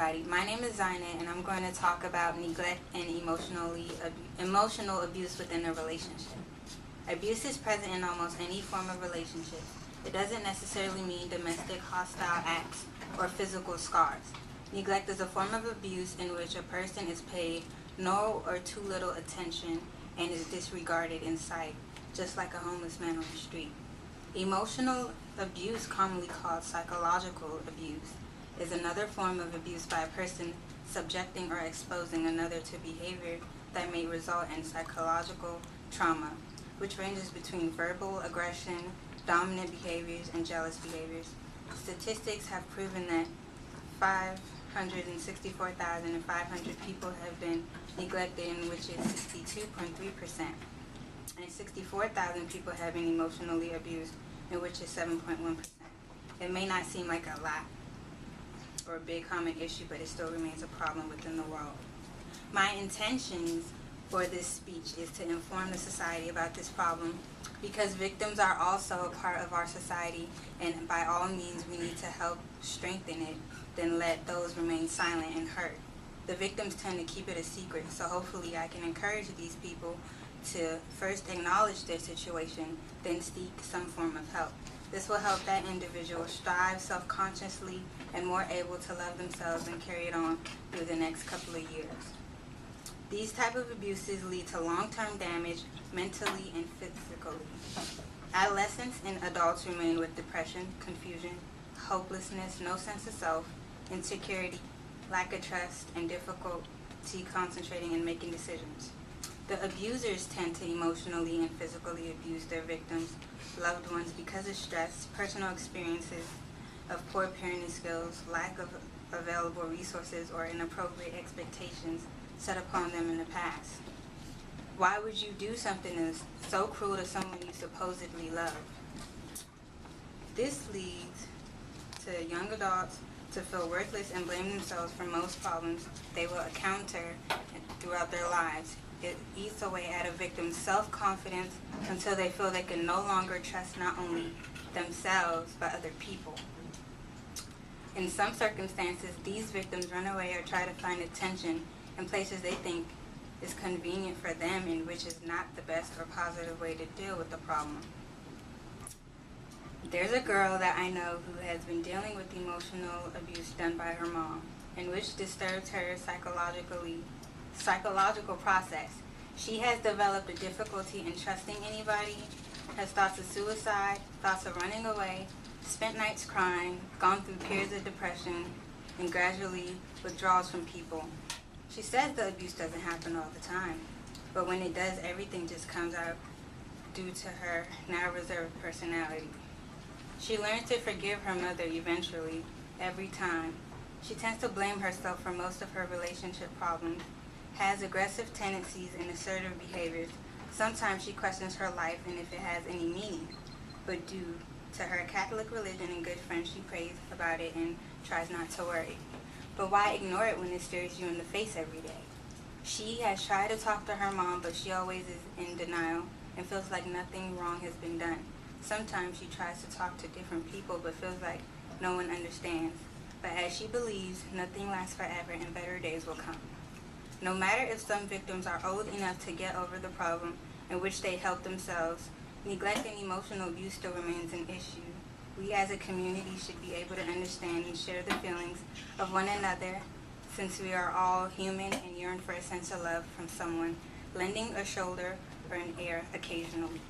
My name is Zaina, and I'm going to talk about neglect and emotional abuse within a relationship. Abuse is present in almost any form of relationship. It doesn't necessarily mean domestic hostile acts or physical scars. Neglect is a form of abuse in which a person is paid no or too little attention and is disregarded in sight, just like a homeless man on the street. Emotional abuse, commonly called psychological abuse, is another form of abuse by a person subjecting or exposing another to behavior that may result in psychological trauma, which ranges between verbal aggression, dominant behaviors, and jealous behaviors. Statistics have proven that 564,500 people have been neglected, in which is 62.3%, and 64,000 people have been emotionally abused, in which is 7.1%. It may not seem like a lot or a big common issue, but it still remains a problem within the world. My intentions for this speech is to inform the society about this problem, because victims are also a part of our society, and by all means we need to help strengthen it than let those remain silent and hurt. The victims tend to keep it a secret, so hopefully I can encourage these people to first acknowledge their situation, then seek some form of help. This will help that individual strive self-consciously and more able to love themselves and carry it on through the next couple of years. These type of abuses lead to long-term damage mentally and physically. Adolescents and adults remain with depression, confusion, hopelessness, no sense of self, insecurity, lack of trust, and difficulty concentrating and making decisions. The abusers tend to emotionally and physically abuse their victims, loved ones, because of stress, personal experiences of poor parenting skills, lack of available resources, or inappropriate expectations set upon them in the past. Why would you do something that's so cruel to someone you supposedly love? This leads to young adults to feel worthless and blame themselves for most problems they will encounter throughout their lives. It eats away at a victim's self-confidence until they feel they can no longer trust not only themselves but other people. In some circumstances, these victims run away or try to find attention in places they think is convenient for them, and which is not the best or positive way to deal with the problem. There's a girl that I know who has been dealing with emotional abuse done by her mom, in which disturbs her psychological process. She has developed a difficulty in trusting anybody, has thoughts of suicide, thoughts of running away, spent nights crying, gone through periods of depression, and gradually withdrawals from people. She says the abuse doesn't happen all the time, but when it does, everything just comes out due to her now reserved personality. She learns to forgive her mother eventually, every time. She tends to blame herself for most of her relationship problems, has aggressive tendencies and assertive behaviors. Sometimes she questions her life and if it has any meaning, but due to her Catholic religion and good friends, she prays about it and tries not to worry. But why ignore it when it stares you in the face every day? She has tried to talk to her mom, but she always is in denial and feels like nothing wrong has been done. Sometimes she tries to talk to different people but feels like no one understands. But as she believes, nothing lasts forever and better days will come. No matter if some victims are old enough to get over the problem in which they help themselves, neglect and emotional abuse still remains an issue. We as a community should be able to understand and share the feelings of one another, since we are all human and yearn for a sense of love from someone, lending a shoulder or an ear occasionally.